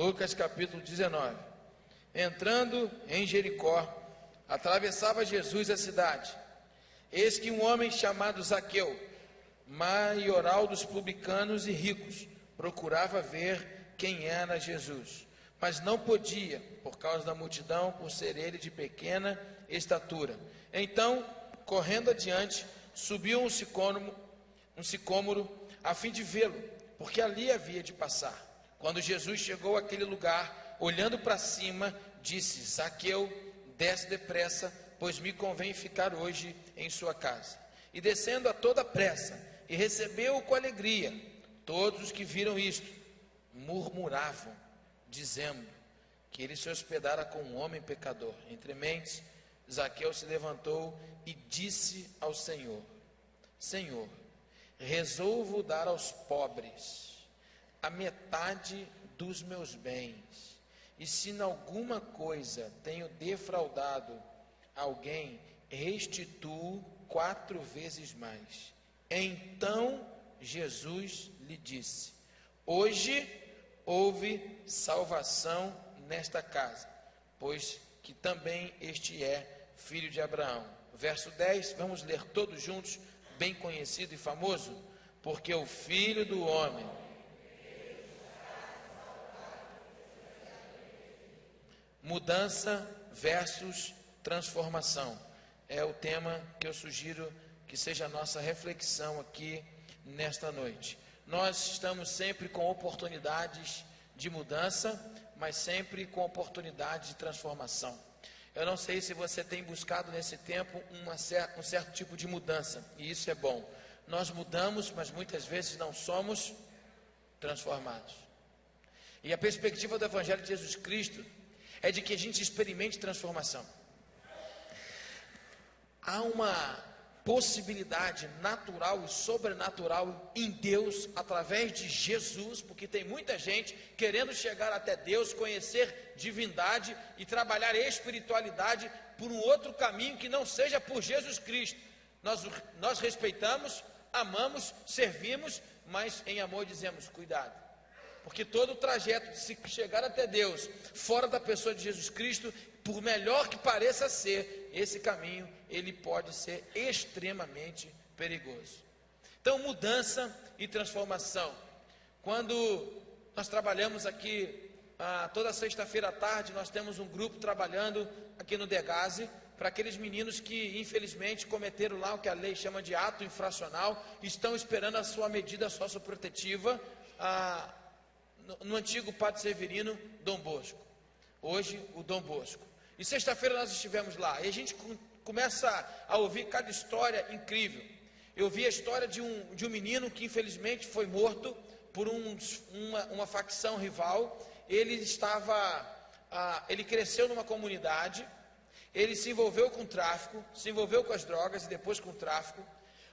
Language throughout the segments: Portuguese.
Lucas capítulo 19. Entrando em Jericó, atravessava Jesus a cidade. Eis que um homem chamado Zaqueu, maioral dos publicanos e ricos, procurava ver quem era Jesus, mas não podia, por causa da multidão, por ser ele de pequena estatura. Então, correndo adiante, subiu um sicômoro, a fim de vê-lo, porque ali havia de passar. Quando Jesus chegou àquele lugar, olhando para cima, disse: Zaqueu, desce depressa, pois me convém ficar hoje em sua casa. E descendo a toda pressa, e recebeu-o com alegria. Todos os que viram isto murmuravam, dizendo que ele se hospedara com um homem pecador. Entre mentes, Zaqueu se levantou e disse ao Senhor: Senhor, resolvo dar aos pobres a metade dos meus bens, e se em alguma coisa tenho defraudado alguém, restituo 4 vezes mais. Então Jesus lhe disse: hoje houve salvação nesta casa, pois que também este é filho de Abraão. Verso 10, vamos ler todos juntos, bem conhecido e famoso. Porque o Filho do Homem... Mudança versus transformação é o tema que eu sugiro que seja a nossa reflexão aqui nesta noite. Nós estamos sempre com oportunidades de mudança, mas sempre com oportunidade de transformação. Eu não sei se você tem buscado nesse tempo um certo tipo de mudança, e isso é bom. Nós mudamos, mas muitas vezes não somos transformados. E a perspectiva do Evangelho de Jesus Cristo é de que a gente experimente transformação. Há uma possibilidade natural e sobrenatural em Deus, através de Jesus, porque tem muita gente querendo chegar até Deus, conhecer divindade e trabalhar espiritualidade por um outro caminho que não seja por Jesus Cristo. Nós respeitamos, amamos, servimos, mas em amor dizemos: cuidado, porque todo o trajeto de se chegar até Deus, fora da pessoa de Jesus Cristo, por melhor que pareça ser, esse caminho, ele pode ser extremamente perigoso. Então, mudança e transformação. Quando nós trabalhamos aqui, toda sexta-feira à tarde, nós temos um grupo trabalhando aqui no Degase, para aqueles meninos que infelizmente cometeram lá o que a lei chama de ato infracional, estão esperando a sua medida socioprotetiva, no antigo Padre Severino Dom Bosco, hoje o Dom Bosco. E sexta-feira nós estivemos lá, e a gente começa a ouvir cada história incrível. Eu vi a história de um menino que infelizmente foi morto por uma facção rival. Ele cresceu numa comunidade, ele se envolveu com o tráfico, se envolveu com as drogas e depois com o tráfico.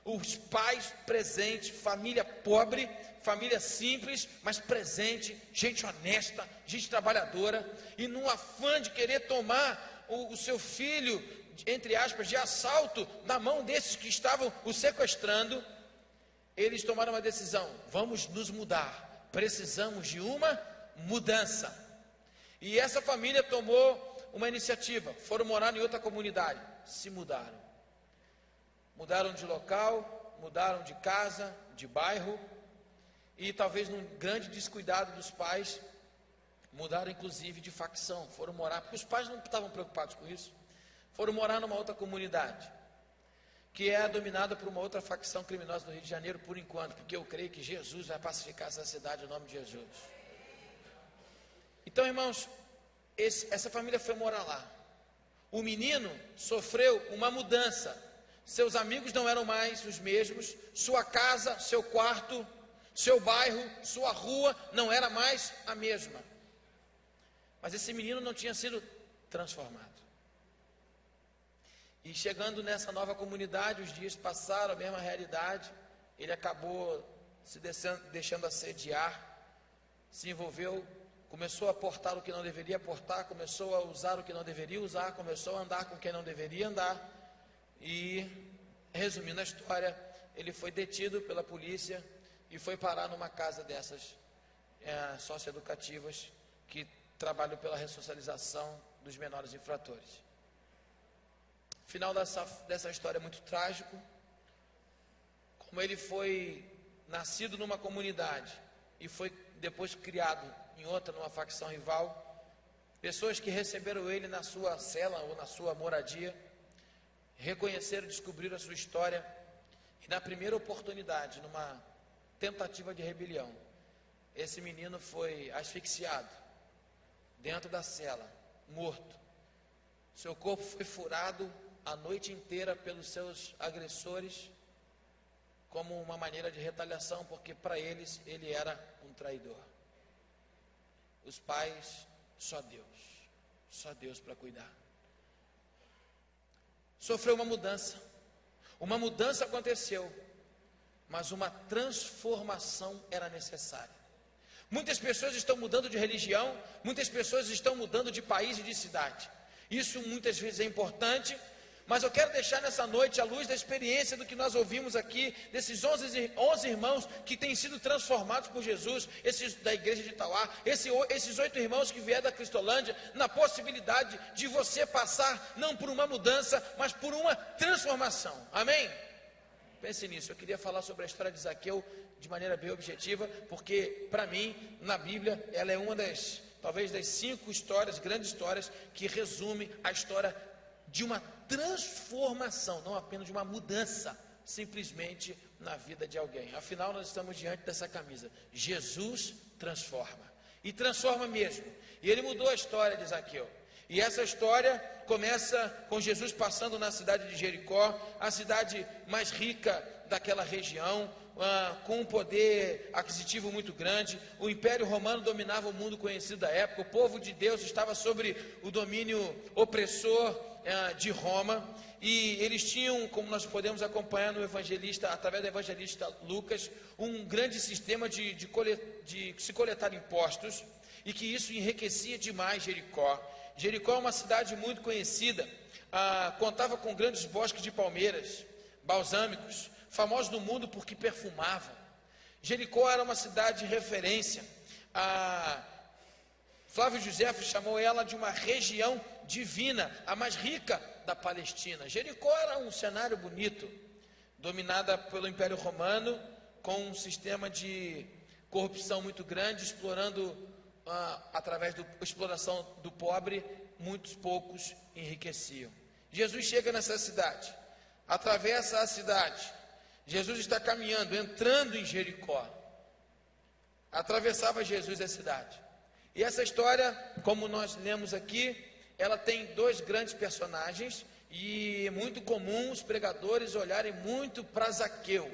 Os pais presentes, família pobre, família simples, mas presente, gente honesta, gente trabalhadora, e num afã de querer tomar o seu filho, entre aspas, de assalto, na mão desses que estavam o sequestrando, eles tomaram uma decisão: vamos nos mudar, precisamos de uma mudança. E essa família tomou uma iniciativa, foram morar em outra comunidade, se mudaram. Mudaram de local, mudaram de casa, de bairro, e talvez num grande descuidado dos pais, mudaram inclusive de facção, foram morar, porque os pais não estavam preocupados com isso, foram morar numa outra comunidade, que é dominada por uma outra facção criminosa do Rio de Janeiro por enquanto, porque eu creio que Jesus vai pacificar essa cidade em nome de Jesus. Então, irmãos, essa família foi morar lá. O menino sofreu uma mudança. Seus amigos não eram mais os mesmos, sua casa, seu quarto, seu bairro, sua rua não era mais a mesma. Mas esse menino não tinha sido transformado. E chegando nessa nova comunidade, os dias passaram, a mesma realidade, ele acabou se deixando assediar, se envolveu, começou a portar o que não deveria portar, começou a usar o que não deveria usar, começou a andar com quem não deveria andar. E, resumindo a história, ele foi detido pela polícia e foi parar numa casa dessas socioeducativas, que trabalham pela ressocialização dos menores infratores. O final dessa história é muito trágico. Como ele foi nascido numa comunidade e foi depois criado em outra, numa facção rival, pessoas que receberam ele na sua cela ou na sua moradia, reconheceram, descobriram a sua história, e na primeira oportunidade, numa tentativa de rebelião, esse menino foi asfixiado dentro da cela, morto. Seu corpo foi furado a noite inteira pelos seus agressores, como uma maneira de retaliação, porque para eles ele era um traidor. Os pais, só Deus para cuidar. Sofreu uma mudança aconteceu, mas uma transformação era necessária. Muitas pessoas estão mudando de religião, muitas pessoas estão mudando de país e de cidade. Isso muitas vezes é importante, mas eu quero deixar nessa noite, à luz da experiência do que nós ouvimos aqui, desses 11 irmãos que têm sido transformados por Jesus, esses da igreja de Itauá, esses 8 irmãos que vieram da Cristolândia, na possibilidade de você passar, não por uma mudança, mas por uma transformação. Amém? Pense nisso. Eu queria falar sobre a história de Zaqueu de maneira bem objetiva, porque para mim, na Bíblia, ela é uma das, talvez das 5 histórias, grandes histórias, que resume a história de uma transformação, não apenas de uma mudança, simplesmente na vida de alguém. Afinal, nós estamos diante dessa camisa: Jesus transforma, e transforma mesmo. E ele mudou a história de Zaqueu. E essa história começa com Jesus passando na cidade de Jericó, a cidade mais rica daquela região, com um poder aquisitivo muito grande. O Império Romano dominava o mundo conhecido da época. O povo de Deus estava sobre o domínio opressor de Roma, e eles tinham, como nós podemos acompanhar no evangelista, através do evangelista Lucas, um grande sistema de se coletar impostos, e que isso enriquecia demais Jericó. Jericó é uma cidade muito conhecida, contava com grandes bosques de palmeiras, balsâmicos, famosos no mundo porque perfumavam. Jericó era uma cidade de referência. Flávio Josefo chamou ela de uma região divina, a mais rica da Palestina. Jericó era um cenário bonito, dominada pelo Império Romano, com um sistema de corrupção muito grande, explorando, através da exploração do pobre, muitos poucos enriqueciam. Jesus chega nessa cidade, atravessa a cidade. Jesus está caminhando, entrando em Jericó. Atravessava Jesus a cidade. E essa história, como nós lemos aqui, ela tem 2 grandes personagens, e é muito comum os pregadores olharem muito para Zaqueu.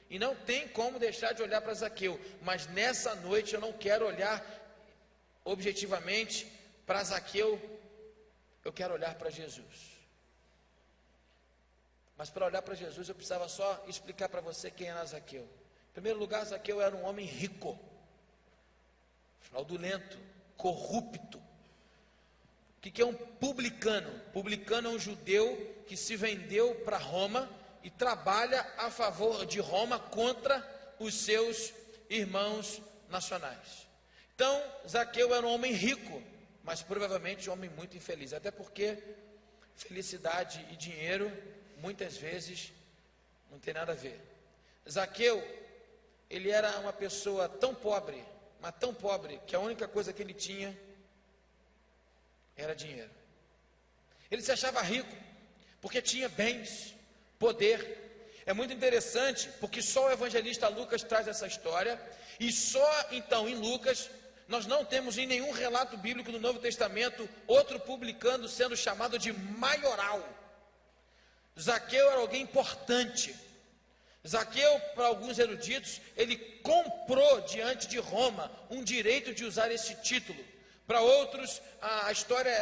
E não tem como deixar de olhar para Zaqueu, mas nessa noite eu não quero olhar objetivamente para Zaqueu, eu quero olhar para Jesus. Mas para olhar para Jesus eu precisava só explicar para você quem era Zaqueu. Em primeiro lugar, Zaqueu era um homem rico, fraudulento, corrupto. O que é um publicano? Publicano é um judeu que se vendeu para Roma e trabalha a favor de Roma contra os seus irmãos nacionais. Então, Zaqueu era um homem rico, mas provavelmente um homem muito infeliz, até porque felicidade e dinheiro muitas vezes não tem nada a ver. Zaqueu, ele era uma pessoa tão pobre, mas tão pobre, que a única coisa que ele tinha era dinheiro. Ele se achava rico porque tinha bens, poder. É muito interessante porque só o evangelista Lucas traz essa história, e só então em Lucas nós não temos em nenhum relato bíblico do Novo Testamento outro publicano sendo chamado de maioral. Zaqueu era alguém importante. Zaqueu, para alguns eruditos, ele comprou diante de Roma um direito de usar esse título. Para outros, a história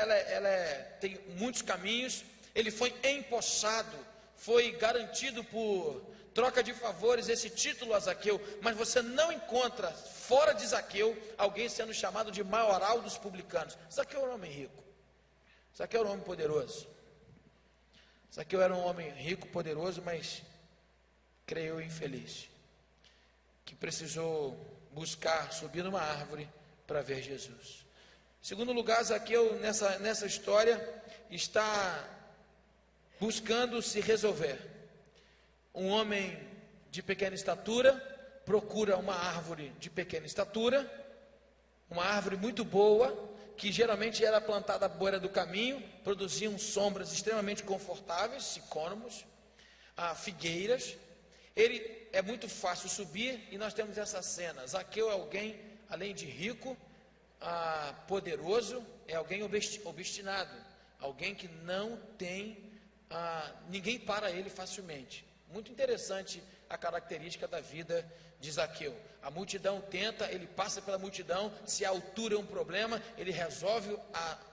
tem muitos caminhos. Ele foi empossado, foi garantido por troca de favores esse título a Zaqueu, mas você não encontra fora de Zaqueu alguém sendo chamado de maioral dos publicanos. Zaqueu era um homem rico, Zaqueu era um homem poderoso. Zaqueu era um homem rico, poderoso, mas creio infeliz, que precisou buscar subir numa árvore para ver Jesus. Em segundo lugar, Zaqueu, nessa história, está buscando se resolver. Um homem de pequena estatura procura uma árvore de pequena estatura, uma árvore muito boa, que geralmente era plantada à beira do caminho, produziam sombras extremamente confortáveis, sicômoros, figueiras. Ele é muito fácil subir, e nós temos essa cena. Zaqueu é alguém, além de rico, poderoso, é alguém obstinado, alguém que não tem, ninguém para ele facilmente. Muito interessante a característica da vida de Zaqueu. A multidão tenta, ele passa pela multidão. Se a altura é um problema, ele resolve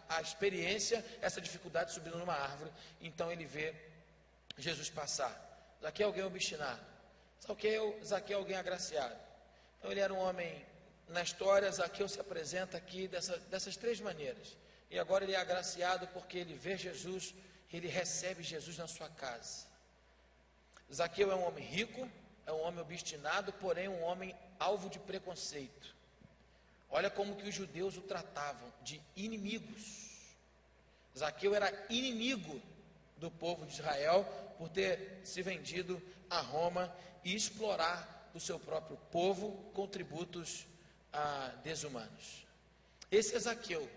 a experiência, essa dificuldade de subir numa árvore. Então ele vê Jesus passar. Zaqueu é alguém obstinado, Zaqueu é alguém agraciado. Então ele era um homem, na história, Zaqueu se apresenta aqui dessas três maneiras. E agora ele é agraciado porque ele vê Jesus, ele recebe Jesus na sua casa. Zaqueu é um homem rico, é um homem obstinado, porém um homem alvo de preconceito. Olha como que os judeus o tratavam, de inimigos. Zaqueu era inimigo do povo de Israel por ter se vendido a Roma e explorar do seu próprio povo com tributos desumanos. Esse é Zaqueu.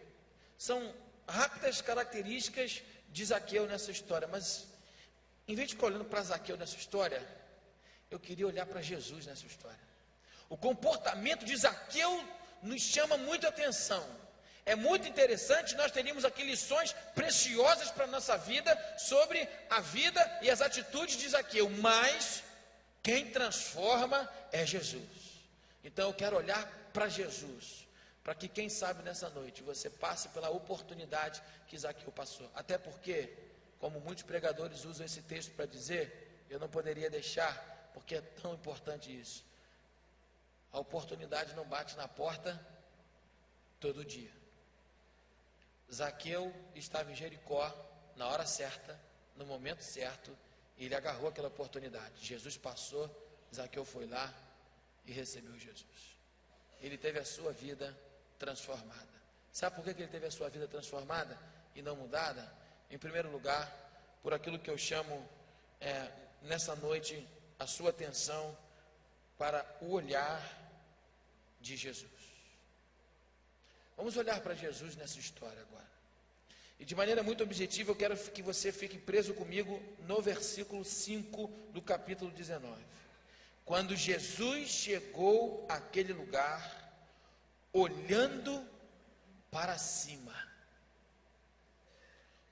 São rápidas características de Zaqueu nessa história, mas em vez de ficar olhando para Zaqueu nessa história, eu queria olhar para Jesus nessa história. O comportamento de Zaqueu nos chama muito a atenção. É muito interessante, nós teríamos aqui lições preciosas para a nossa vida, sobre a vida e as atitudes de Zaqueu, mas quem transforma é Jesus. Então eu quero olhar para Jesus, para que quem sabe nessa noite você passe pela oportunidade que Zaqueu passou. Até porque, como muitos pregadores usam esse texto para dizer, eu não poderia deixar, porque é tão importante isso. A oportunidade não bate na porta todo dia. Zaqueu estava em Jericó na hora certa, no momento certo, e ele agarrou aquela oportunidade. Jesus passou, Zaqueu foi lá e recebeu Jesus. Ele teve a sua vida transformada. Sabe por que ele teve a sua vida transformada e não mudada? Em primeiro lugar, por aquilo que eu chamo nessa noite a sua atenção para o olhar de Jesus. Vamos olhar para Jesus nessa história agora. E de maneira muito objetiva, eu quero que você fique preso comigo no versículo 5 do capítulo 19. Quando Jesus chegou àquele lugar, olhando para cima.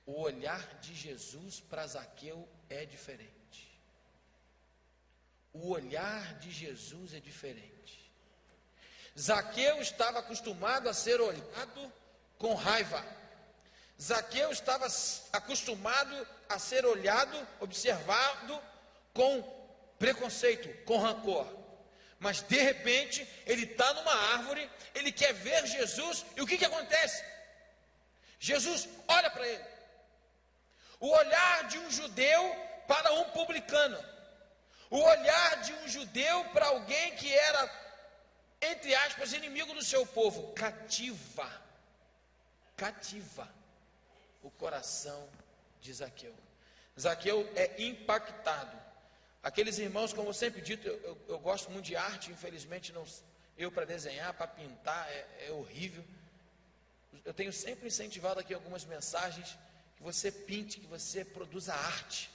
O olhar de Jesus para Zaqueu é diferente. O olhar de Jesus é diferente. Zaqueu estava acostumado a ser olhado com raiva. Zaqueu estava acostumado a ser olhado, observado com preconceito, com rancor. Mas de repente, ele está numa árvore, ele quer ver Jesus, e o que acontece? Jesus olha para ele. O olhar de um judeu para um publicano. O olhar de um judeu para alguém que era, entre aspas, inimigo do seu povo, cativa o coração de Zaqueu. Zaqueu é impactado. Aqueles irmãos, como eu sempre dito, eu gosto muito de arte, infelizmente eu para desenhar, para pintar, é horrível. Eu tenho sempre incentivado aqui algumas mensagens, que você pinte, que você produza arte,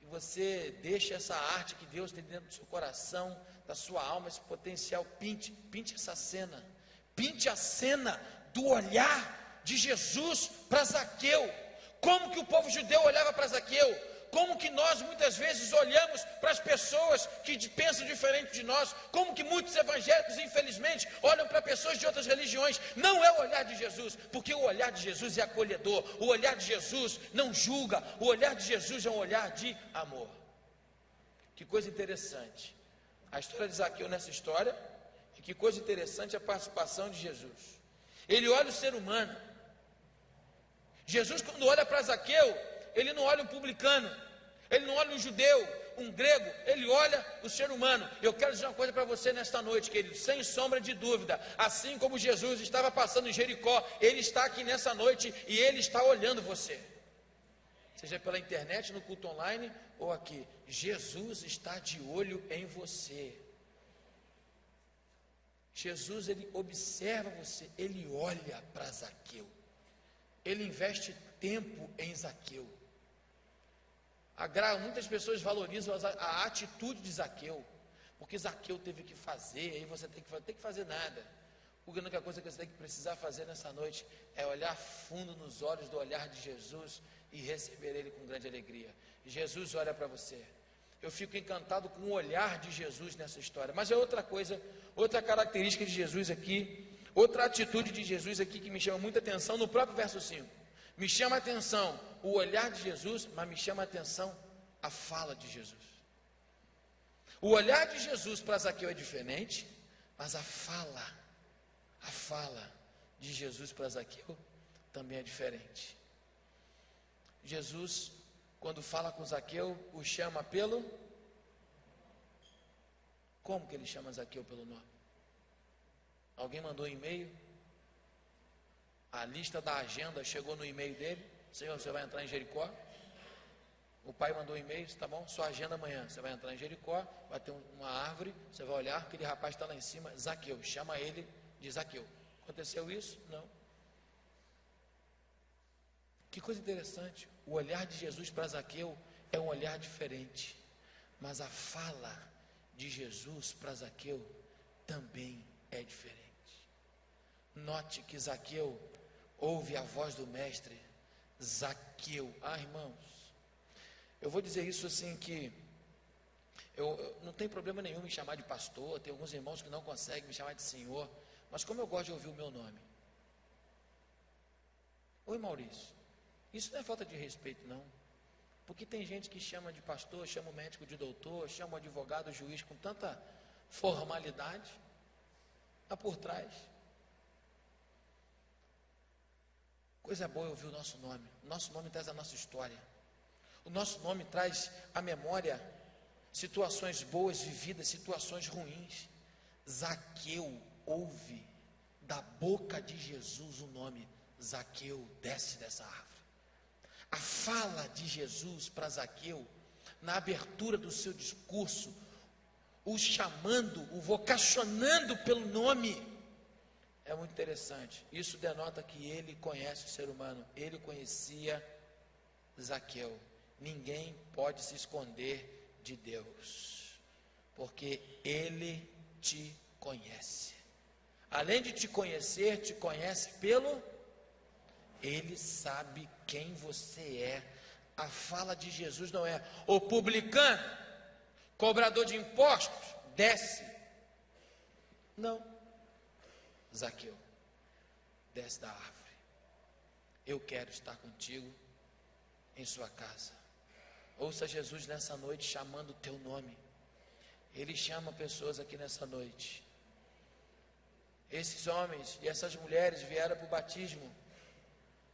que você deixe essa arte que Deus tem dentro do seu coração, da sua alma, esse potencial, pinte essa cena, pinte a cena do olhar de Jesus para Zaqueu. Como que o povo judeu olhava para Zaqueu? Como que nós muitas vezes olhamos para as pessoas que pensam diferente de nós? Como que muitos evangélicos, infelizmente, olham para pessoas de outras religiões? Não é o olhar de Jesus, porque o olhar de Jesus é acolhedor, o olhar de Jesus não julga, o olhar de Jesus é um olhar de amor. Que coisa interessante a história de Zaqueu nessa história, e que coisa interessante a participação de Jesus. Ele olha o ser humano. Jesus, quando olha para Zaqueu, ele não olha um publicano, ele não olha um judeu, um grego, ele olha o ser humano. Eu quero dizer uma coisa para você nesta noite, querido, sem sombra de dúvida, assim como Jesus estava passando em Jericó, ele está aqui nessa noite e ele está olhando você. Seja pela internet, no culto online ou aqui, Jesus está de olho em você. Jesus, ele observa você, ele olha para Zaqueu, ele investe tempo em Zaqueu. Muitas pessoas valorizam a atitude de Zaqueu, porque Zaqueu teve que fazer, aí você tem que fazer nada. A única coisa que você tem que precisar fazer nessa noite é olhar fundo nos olhos do olhar de Jesus e receber Ele com grande alegria. Jesus olha para você. Eu fico encantado com o olhar de Jesus nessa história. Mas é outra coisa, outra característica de Jesus aqui, outra atitude de Jesus aqui que me chama muita atenção no próprio verso 5. Me chama a atenção o olhar de Jesus, mas me chama a atenção a fala de Jesus. O olhar de Jesus para Zaqueu é diferente, mas a fala de Jesus para Zaqueu também é diferente. Jesus, quando fala com Zaqueu, o chama pelo... Como que ele chama Zaqueu pelo nome? Alguém mandou um e-mail? A lista da agenda chegou no e-mail dele. Senhor, você vai entrar em Jericó? O pai mandou um e-mail, tá bom? Sua agenda amanhã. Você vai entrar em Jericó, vai ter uma árvore, você vai olhar, aquele rapaz está lá em cima, Zaqueu, chama ele de Zaqueu. Aconteceu isso? Não. Que coisa interessante, o olhar de Jesus para Zaqueu é um olhar diferente, mas a fala de Jesus para Zaqueu também é diferente. Note que Zaqueu ouve a voz do mestre, Zaqueu. Irmãos, eu vou dizer isso assim que eu não tem problema nenhum em chamar de pastor, tem alguns irmãos que não conseguem me chamar de senhor, mas como eu gosto de ouvir o meu nome. Oi, Maurício. Isso não é falta de respeito, não. Porque tem gente que chama de pastor, chama o médico de doutor, chama o advogado, o juiz com tanta formalidade. Está por trás. Coisa boa é ouvir o nosso nome. O nosso nome traz a nossa história. O nosso nome traz à memória situações boas vividas, situações ruins. Zaqueu ouve da boca de Jesus o nome: Zaqueu, desce dessa árvore. A fala de Jesus para Zaqueu, na abertura do seu discurso, o chamando, o vocacionando pelo nome, é muito interessante. Isso denota que ele conhece o ser humano, ele conhecia Zaqueu. Ninguém pode se esconder de Deus, porque ele te conhece. Além de te conhecer, te conhece pelo... Ele sabe quem você é. A fala de Jesus não é: o publicano, cobrador de impostos, desce. Não. Zaqueu, desce da árvore. Eu quero estar contigo em sua casa. Ouça Jesus nessa noite chamando o teu nome. Ele chama pessoas aqui nessa noite. Esses homens e essas mulheres vieram para o batismo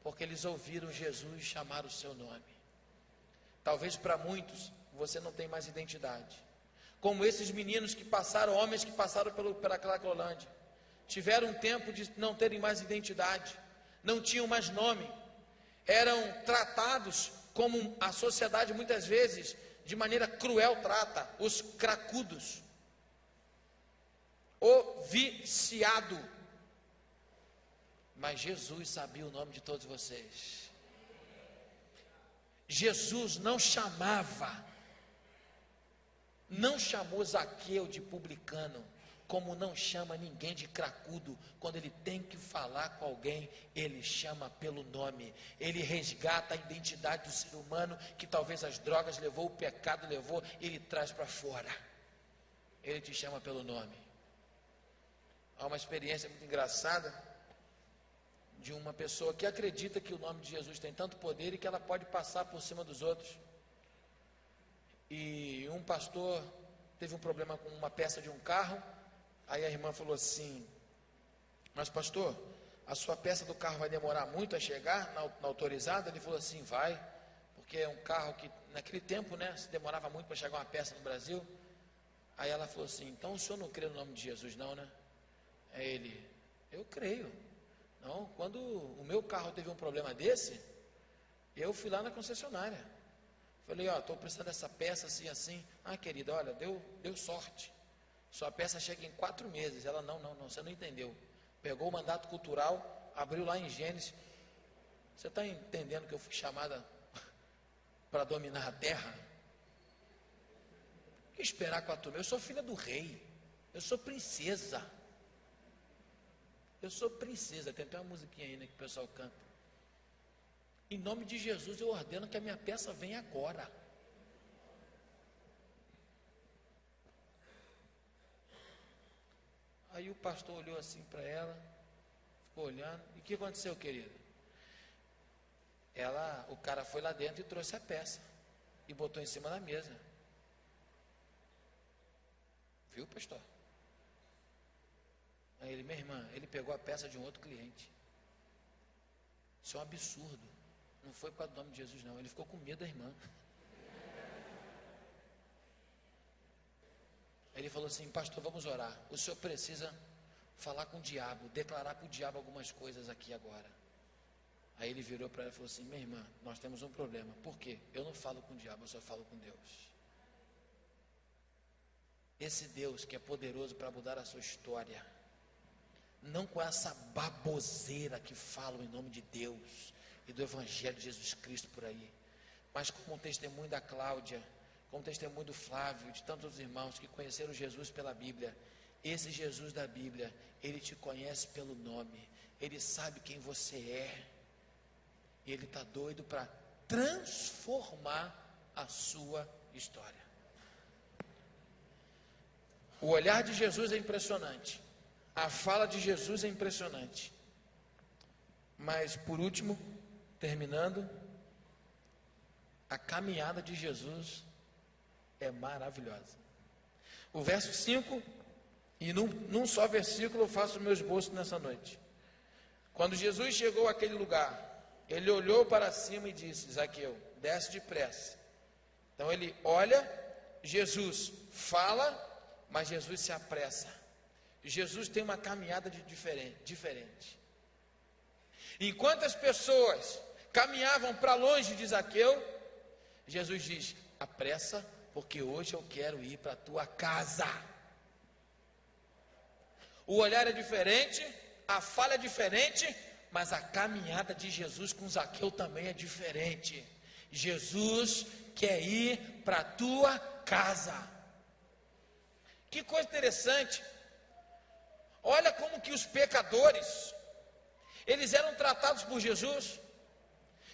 porque eles ouviram Jesus chamar o seu nome. Talvez para muitos você não tem mais identidade, como esses meninos que passaram, homens que passaram pela Cracolândia, tiveram um tempo de não terem mais identidade, não tinham mais nome, eram tratados como a sociedade muitas vezes de maneira cruel trata, os cracudos, o viciado. Mas Jesus sabia o nome de todos vocês. Jesus não chamou Zaqueu de publicano, como não chama ninguém de cracudo. Quando ele tem que falar com alguém, ele chama pelo nome. Ele resgata a identidade do ser humano, que talvez as drogas levou, o pecado levou, ele traz para fora. Ele te chama pelo nome. Há uma experiência muito engraçada de uma pessoa que acredita que o nome de Jesus tem tanto poder e que ela pode passar por cima dos outros. E um pastor teve um problema com uma peça de um carro. Aí a irmã falou assim: mas pastor, a sua peça do carro vai demorar muito a chegar na autorizada? Ele falou assim: vai, porque é um carro que naquele tempo, né, se demorava muito para chegar uma peça no Brasil. Aí ela falou assim: então o senhor não crê no nome de Jesus não, né? Aí ele: eu creio. Não, quando o meu carro teve um problema desse, eu fui lá na concessionária. Falei: ó, estou precisando dessa peça assim, assim. Ah, querida, olha, deu sorte. Sua peça chega em 4 meses. Ela: não, você não entendeu. Pegou o mandato cultural, abriu lá em Gênesis. Você está entendendo que eu fui chamada para dominar a terra? Que esperar 4 meses? Eu sou filha do rei. Eu sou princesa. Eu sou princesa. Tem até uma musiquinha aí, né, que o pessoal canta. Em nome de Jesus eu ordeno que a minha peça venha agora. Aí o pastor olhou assim para ela, ficou olhando. E o que aconteceu, querido? O cara foi lá dentro e trouxe a peça e botou em cima da mesa. Viu, pastor? Aí ele: minha irmã, ele pegou a peça de um outro cliente. Isso é um absurdo. Não foi por causa do nome de Jesus não. Ele ficou com medo da irmã. Ele falou assim: pastor, vamos orar. O senhor precisa falar com o diabo, declarar para o diabo algumas coisas aqui agora. Aí ele virou para ela e falou assim: minha irmã, nós temos um problema. Por quê? Eu não falo com o diabo, eu só falo com Deus. Esse Deus que é poderoso para mudar a sua história, não com essa baboseira que falam em nome de Deus e do Evangelho de Jesus Cristo por aí, mas como um testemunho da Cláudia, como testemunho do Flávio, de tantos irmãos que conheceram Jesus pela Bíblia. Esse Jesus da Bíblia, ele te conhece pelo nome, ele sabe quem você é, e ele está doido para transformar a sua história. O olhar de Jesus é impressionante, a fala de Jesus é impressionante, mas por último, terminando, a caminhada de Jesus é maravilhosa. O verso 5, e num só versículo eu faço o meu esboço nessa noite. Quando Jesus chegou àquele lugar, ele olhou para cima e disse: Zaqueu, desce depressa. Então ele olha, Jesus fala, mas Jesus se apressa. Jesus tem uma caminhada diferente. Enquanto as pessoas caminhavam para longe de Zaqueu, Jesus diz: apressa, porque hoje eu quero ir para a tua casa. O olhar é diferente, a fala é diferente, mas a caminhada de Jesus com Zaqueu também é diferente. Jesus quer ir para a tua casa. Que coisa interessante. Olha como que os pecadores, eles eram tratados por Jesus.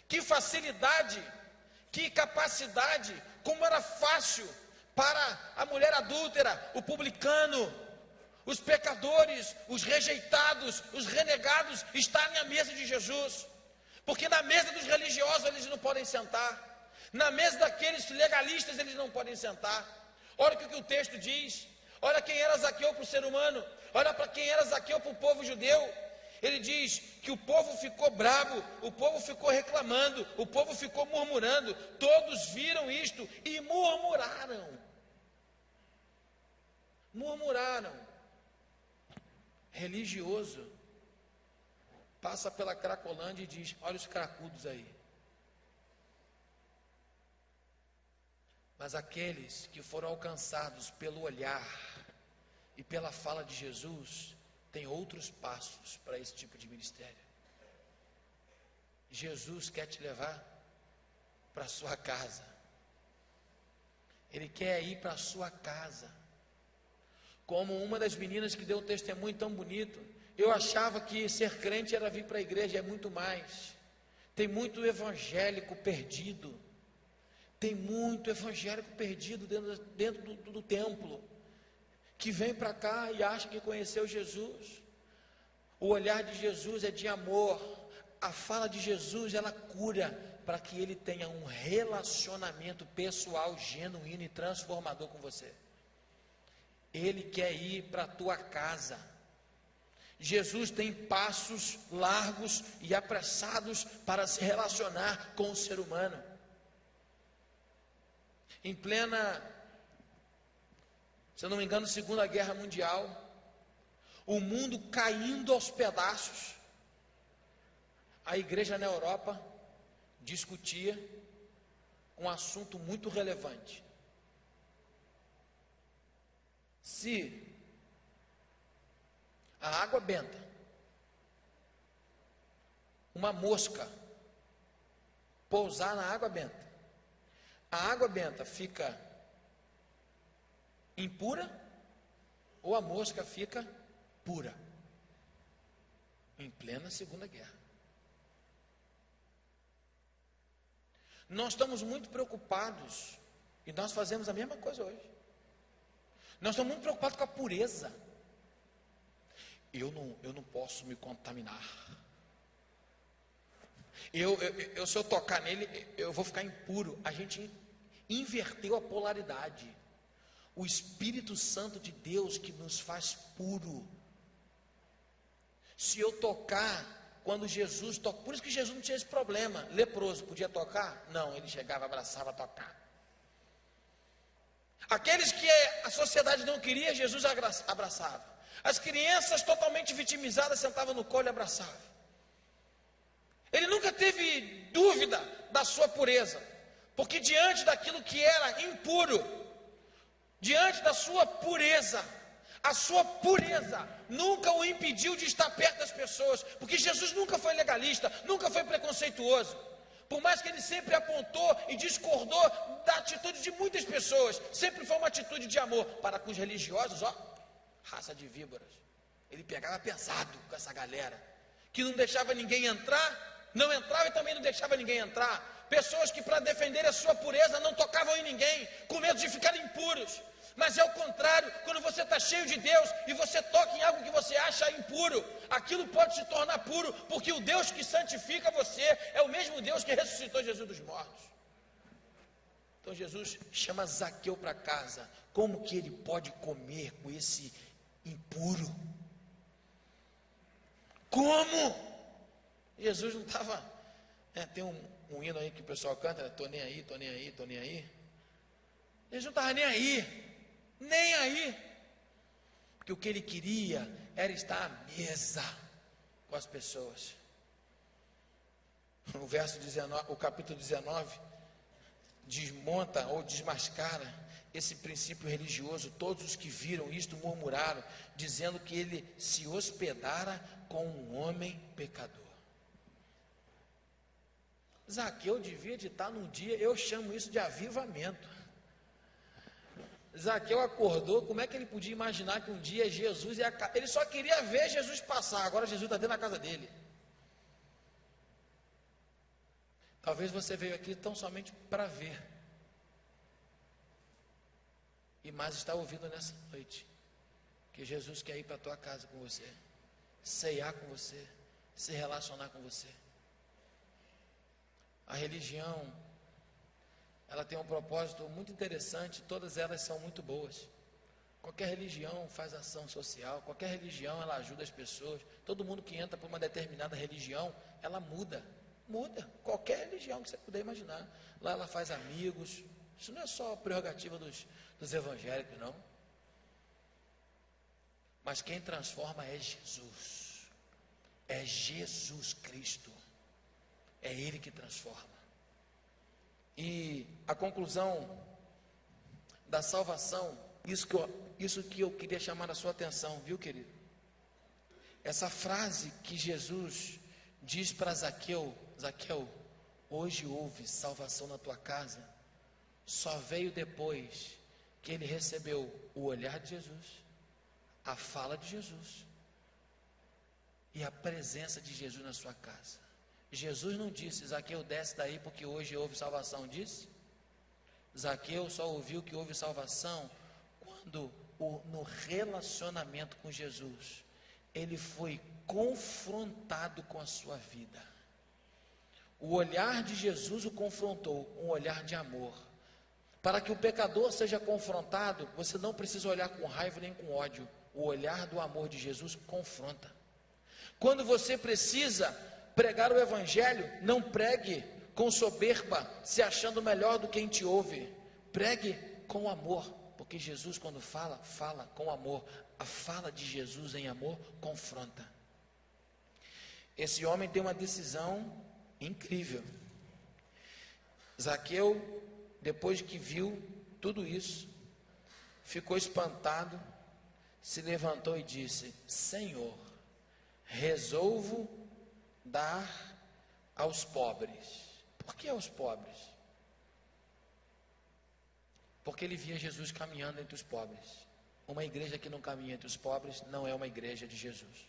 Que facilidade, que capacidade, como era fácil para a mulher adúltera, o publicano, os pecadores, os rejeitados, os renegados estarem à mesa de Jesus. Porque na mesa dos religiosos eles não podem sentar, na mesa daqueles legalistas eles não podem sentar. Olha o que o texto diz. Olha quem era Zaqueu para o ser humano, olha para quem era Zaqueu para o povo judeu. Ele diz que o povo ficou bravo, o povo ficou reclamando, o povo ficou murmurando. Todos viram isto e murmuraram. Religioso passa pela Cracolândia e diz: olha os cracudos aí. Mas aqueles que foram alcançados pelo olhar e pela fala de Jesus, tem outros passos para esse tipo de ministério. Jesus quer te levar para a sua casa. Ele quer ir para a sua casa. Como uma das meninas que deu um testemunho tão bonito. Eu achava que ser crente era vir para a igreja, é muito mais. Tem muito evangélico perdido. Tem muito evangélico perdido dentro do templo, que vem para cá e acha que conheceu Jesus. O olhar de Jesus é de amor. A fala de Jesus, ela cura, para que ele tenha um relacionamento pessoal, genuíno e transformador com você. Ele quer ir para a tua casa. Jesus tem passos largos e apressados para se relacionar com o ser humano. em plena, se eu não me engano, Segunda Guerra Mundial, o mundo caindo aos pedaços, a igreja na Europa discutia um assunto muito relevante: se a água benta, uma mosca pousar na água benta, a água benta fica impura ou a mosca fica pura? Em plena Segunda Guerra. Nós estamos muito preocupados, e nós fazemos a mesma coisa hoje. Nós estamos muito preocupados com a pureza. Eu não posso me contaminar. Se eu tocar nele, eu vou ficar impuro. A gente inverteu a polaridade. O Espírito Santo de Deus que nos faz puro. Se eu tocar, quando Jesus toca, por isso que Jesus não tinha esse problema. Leproso podia tocar? Não, ele chegava, abraçava, tocava. Aqueles que a sociedade não queria, Jesus abraçava. As crianças totalmente vitimizadas sentavam no colo e abraçavam. Ele nunca teve dúvida da sua pureza, porque diante daquilo que era impuro, diante da sua pureza, a sua pureza nunca o impediu de estar perto das pessoas, porque Jesus nunca foi legalista, nunca foi preconceituoso. Por mais que ele sempre apontou e discordou da atitude de muitas pessoas, sempre foi uma atitude de amor. Para com os religiosos, raça de víboras. Ele pegava pesado com essa galera, que não deixava ninguém entrar, não entrava e também não deixava ninguém entrar. Pessoas que, para defender a sua pureza, não tocavam em ninguém, com medo de ficarem impuros. Mas é o contrário, quando você está cheio de Deus e você toca em algo que você acha impuro, aquilo pode se tornar puro, porque o Deus que santifica você é o mesmo Deus que ressuscitou Jesus dos mortos. Então Jesus chama Zaqueu para casa. Como que ele pode comer com esse impuro? Como? Jesus não estava, tem um hino aí que o pessoal canta, né? Tô nem aí, tô nem aí, tô nem aí. Jesus não estava nem aí. Nem aí, porque o que ele queria era estar à mesa com as pessoas. O verso 19, o capítulo 19 desmonta ou desmascara esse princípio religioso. Todos os que viram isto murmuraram, dizendo que ele se hospedara com um homem pecador. Zaqueu devia de estar num dia, eu chamo isso de avivamento. Zaqueu acordou, como é que ele podia imaginar que um dia Jesus ia... Ele só queria ver Jesus passar, agora Jesus está dentro da casa dele. Talvez você veio aqui tão somente para ver, e mais está ouvindo nessa noite, que Jesus quer ir para a tua casa com você, ceiar com você, se relacionar com você. A religião, ela tem um propósito muito interessante, todas elas são muito boas. Qualquer religião faz ação social, qualquer religião ela ajuda as pessoas. Todo mundo que entra por uma determinada religião, ela muda, qualquer religião que você puder imaginar. Lá ela faz amigos, isso não é só prerrogativa dos evangélicos, não. Mas quem transforma é Jesus Cristo, é Ele que transforma. E a conclusão da salvação, isso que eu queria chamar a sua atenção, viu, querido? Essa frase que Jesus diz para Zaqueu: Zaqueu, hoje houve salvação na tua casa, só veio depois que ele recebeu o olhar de Jesus, a fala de Jesus e a presença de Jesus na sua casa. Jesus não disse: Zaqueu, desce daí porque hoje houve salvação. Disse? Zaqueu só ouviu que houve salvação quando, no relacionamento com Jesus, ele foi confrontado com a sua vida. O olhar de Jesus o confrontou, um olhar de amor. Para que o pecador seja confrontado, você não precisa olhar com raiva nem com ódio. O olhar do amor de Jesus confronta. Quando você precisa pregar o evangelho, não pregue com soberba, se achando melhor do que quem te ouve. pregue com amor, porque Jesus, quando fala, fala com amor. A fala de Jesus em amor confronta. Esse homem tem uma decisão incrível. Zaqueu, depois que viu tudo isso, ficou espantado, se levantou e disse: Senhor, resolvo dar aos pobres. Por que aos pobres? Porque ele via Jesus caminhando entre os pobres. Uma igreja que não caminha entre os pobres não é uma igreja de Jesus.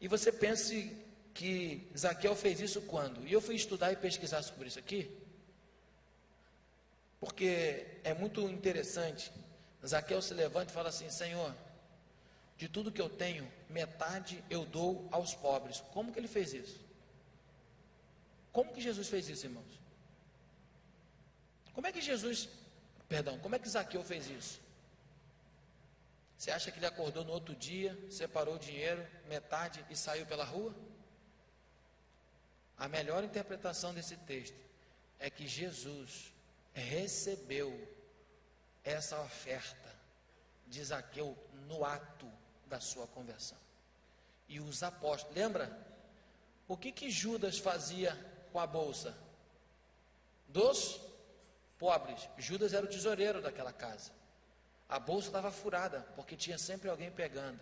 E você pense que Zaqueu fez isso quando? E eu fui estudar e pesquisar sobre isso aqui, porque é muito interessante. Zaqueu se levanta e fala assim: Senhor, de tudo que eu tenho, metade eu dou aos pobres. Como que ele fez isso? Como que Jesus fez isso, irmãos? Como é que Zaqueu fez isso? Você acha que ele acordou no outro dia, separou o dinheiro, metade, e saiu pela rua? A melhor interpretação desse texto é que Jesus recebeu essa oferta de Zaqueu no ato da sua conversão. E os apóstolos, lembra? O que Judas fazia com a bolsa? Dos pobres. Judas era o tesoureiro daquela casa. A bolsa estava furada, porque tinha sempre alguém pegando.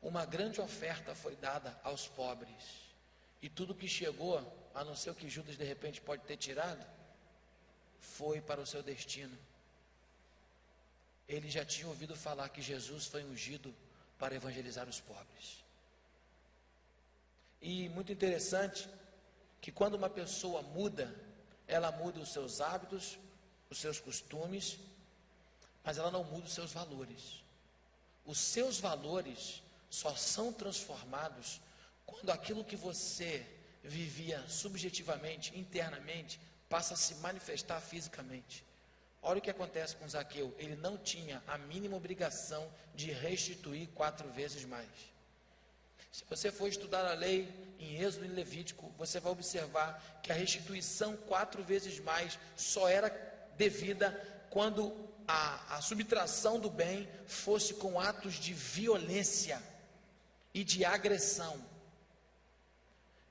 Uma grande oferta foi dada aos pobres. E tudo que chegou, a não ser o que Judas de repente pode ter tirado, foi para o seu destino. Ele já tinha ouvido falar que Jesus foi ungido para evangelizar os pobres. E muito interessante que quando uma pessoa muda, ela muda os seus hábitos, os seus costumes, mas ela não muda os seus valores. Os seus valores só são transformados quando aquilo que você vivia subjetivamente, internamente, passa a se manifestar fisicamente. Olha o que acontece com Zaqueu. Ele não tinha a mínima obrigação de restituir 4 vezes mais. Se você for estudar a lei em Êxodo e Levítico, você vai observar que a restituição 4 vezes mais só era devida quando a subtração do bem fosse com atos de violência e de agressão.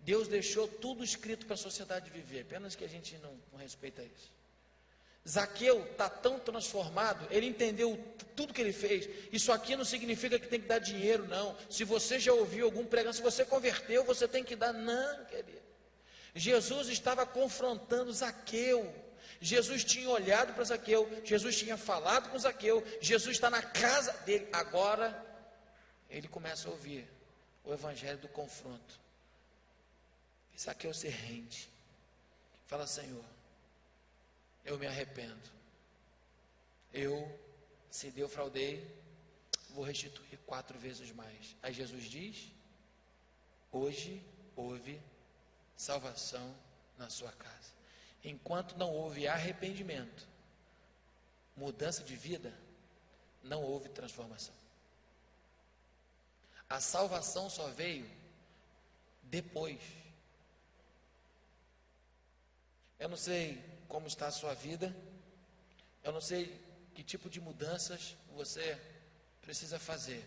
Deus deixou tudo escrito para a sociedade viver, apenas que a gente não respeita isso. Zaqueu está tão transformado, ele entendeu tudo que ele fez. Isso aqui não significa que tem que dar dinheiro, não. Se você já ouviu algum pregando, se você converteu, você tem que dar. Não, querido. Jesus estava confrontando Zaqueu. Jesus tinha olhado para Zaqueu, Jesus tinha falado com Zaqueu, Jesus está na casa dele. Agora, ele começa a ouvir o evangelho do confronto. E Zaqueu se rende. Fala: Senhor, eu me arrependo. Se defraudei, vou restituir 4 vezes mais. Aí Jesus diz: hoje houve salvação na sua casa. Enquanto não houve arrependimento, mudança de vida, não houve transformação. A salvação só veio depois. Eu não sei como está a sua vida, eu não sei que tipo de mudanças você precisa fazer,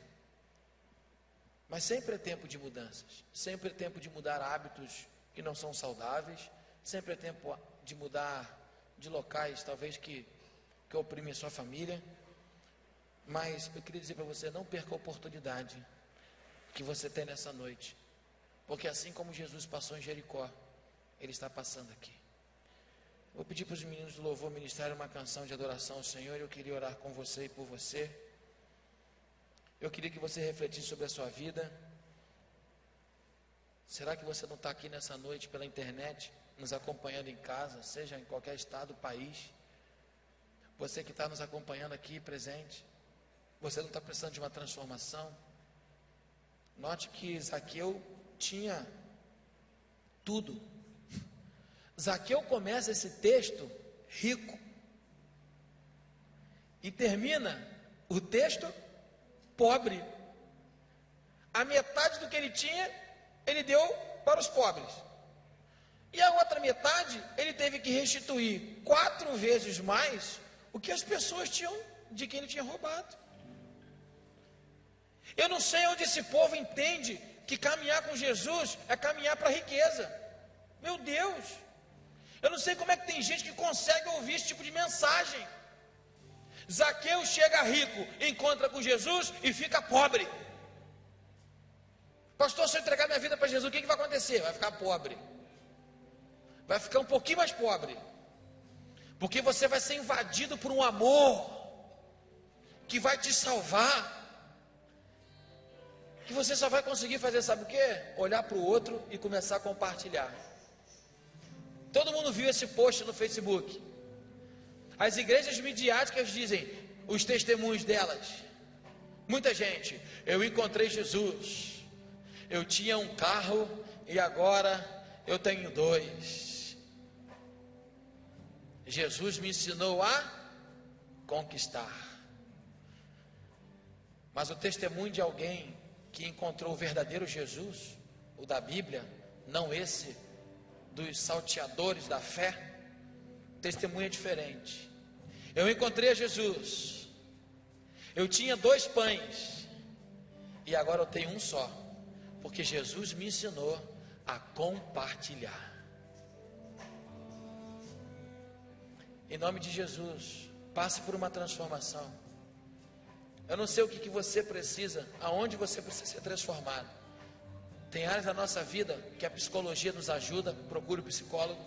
mas sempre é tempo de mudanças, sempre é tempo de mudar hábitos que não são saudáveis, sempre é tempo de mudar de locais talvez que oprimem a sua família. Mas eu queria dizer para você: não perca a oportunidade que você tem nessa noite, porque assim como Jesus passou em Jericó, Ele está passando aqui. Vou pedir para os meninos do louvor ministrarem uma canção de adoração ao Senhor. Eu queria orar com você e por você. Eu queria que você refletisse sobre a sua vida. Será que você não está aqui nessa noite pela internet, nos acompanhando em casa, seja em qualquer estado do país? Você que está nos acompanhando aqui presente, você não está precisando de uma transformação? Note que Zaqueu tinha tudo. Zaqueu começa esse texto rico e termina o texto pobre. A metade do que ele tinha, ele deu para os pobres. E a outra metade, ele teve que restituir 4 vezes mais o que as pessoas tinham, de quem ele tinha roubado. Eu não sei onde esse povo entende que caminhar com Jesus é caminhar para a riqueza. Meu Deus, eu não sei como é que tem gente que consegue ouvir esse tipo de mensagem. Zaqueu chega rico, encontra com Jesus e fica pobre. Pastor, se eu entregar minha vida para Jesus, o que vai acontecer? Vai ficar pobre. Vai ficar um pouquinho mais pobre. Porque você vai ser invadido por um amor que vai te salvar. Que você só vai conseguir fazer, sabe o quê? Olhar para o outro e começar a compartilhar. Todo mundo viu esse post no Facebook. As igrejas midiáticas dizem os testemunhos delas. Muita gente, eu encontrei Jesus. Eu tinha um carro e agora eu tenho 2. Jesus me ensinou a conquistar. Mas o testemunho de alguém que encontrou o verdadeiro Jesus, o da Bíblia, não esse dos salteadores da fé, testemunho é diferente. Eu encontrei a Jesus, eu tinha 2 pães e agora eu tenho um só, porque Jesus me ensinou a compartilhar. Em nome de Jesus, passe por uma transformação. Eu não sei o que você precisa, aonde você precisa ser transformado. Tem áreas da nossa vida que a psicologia nos ajuda, procure o psicólogo,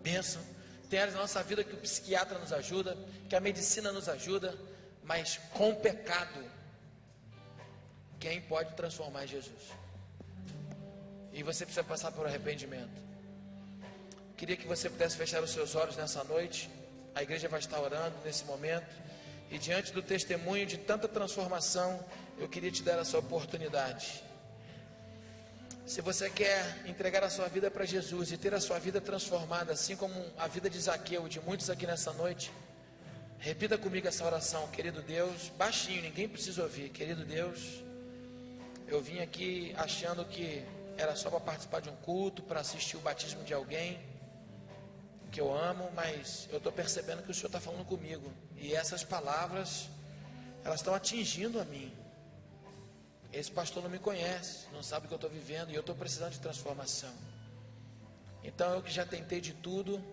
bênção. Tem áreas da nossa vida que o psiquiatra nos ajuda, que a medicina nos ajuda, mas com pecado, quem pode transformar é Jesus. E você precisa passar por arrependimento. Queria que você pudesse fechar os seus olhos nessa noite. A igreja vai estar orando nesse momento. E diante do testemunho de tanta transformação, eu queria te dar essa oportunidade. Se você quer entregar a sua vida para Jesus e ter a sua vida transformada, assim como a vida de Zaqueu e de muitos aqui nessa noite, repita comigo essa oração. Querido Deus, baixinho, ninguém precisa ouvir. Querido Deus, eu vim aqui achando que era só para participar de um culto, para assistir o batismo de alguém que eu amo, mas eu estou percebendo que o Senhor está falando comigo, e essas palavras, elas estão atingindo a mim. Esse pastor não me conhece, não sabe o que eu estou vivendo, e eu estou precisando de transformação. Então eu que já tentei de tudo,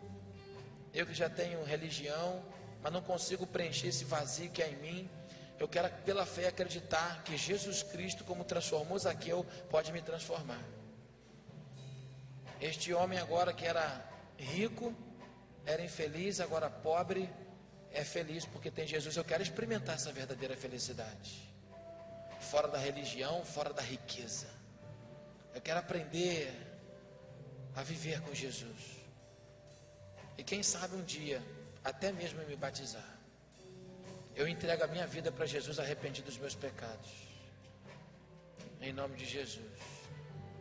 eu que já tenho religião, mas não consigo preencher esse vazio que há em mim. Eu quero pela fé acreditar que Jesus Cristo, como transformou Zaqueu, pode me transformar. Este homem agora que era rico, era infeliz, agora pobre, é feliz porque tem Jesus. Eu quero experimentar essa verdadeira felicidade, fora da religião, fora da riqueza. Eu quero aprender a viver com Jesus, e quem sabe um dia, até mesmo me batizar, eu entrego a minha vida para Jesus, arrependido dos meus pecados, em nome de Jesus.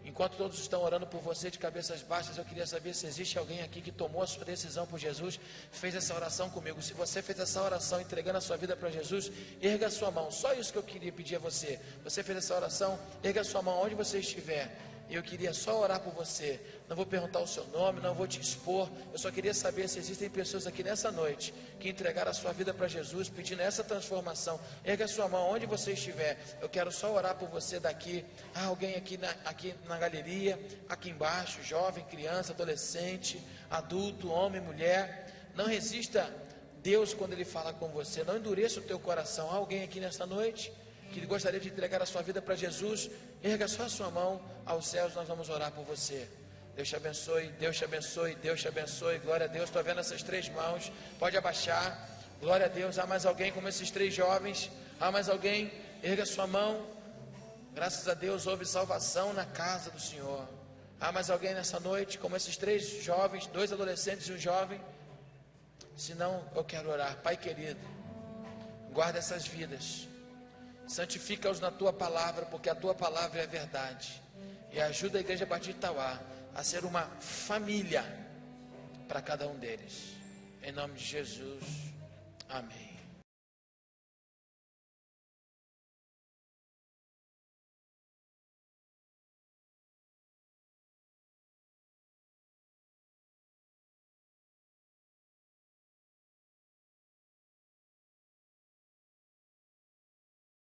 Enquanto todos estão orando por você de cabeças baixas, eu queria saber se existe alguém aqui que tomou a sua decisão por Jesus, fez essa oração comigo. Se você fez essa oração entregando a sua vida para Jesus, erga a sua mão. Só isso que eu queria pedir a você. Você fez essa oração, erga a sua mão onde você estiver. Eu queria só orar por você. Não vou perguntar o seu nome, não vou te expor. Eu só queria saber se existem pessoas aqui nessa noite que entregaram a sua vida para Jesus, pedindo essa transformação. Erga a sua mão onde você estiver. Eu quero só orar por você daqui. Alguém aqui na galeria, aqui embaixo, jovem, criança, adolescente, adulto, homem, mulher. Não resista Deus quando Ele fala com você. Não endureça o teu coração. Há alguém aqui nessa noite que gostaria de entregar a sua vida para Jesus? Erga só a sua mão aos céus, nós vamos orar por você. Deus te abençoe, Deus te abençoe, Deus te abençoe. Glória a Deus, estou vendo essas 3 mãos, pode abaixar. Glória a Deus. Há mais alguém como esses 3 jovens? Há mais alguém? Erga a sua mão. Graças a Deus houve salvação na casa do Senhor. Há mais alguém nessa noite como esses 3 jovens, 2 adolescentes e um jovem? Se não, eu quero orar. Pai querido, guarda essas vidas, santifica-os na tua palavra, porque a tua palavra é a verdade, e ajuda a Igreja Batista de Itauá a ser uma família para cada um deles, em nome de Jesus, amém.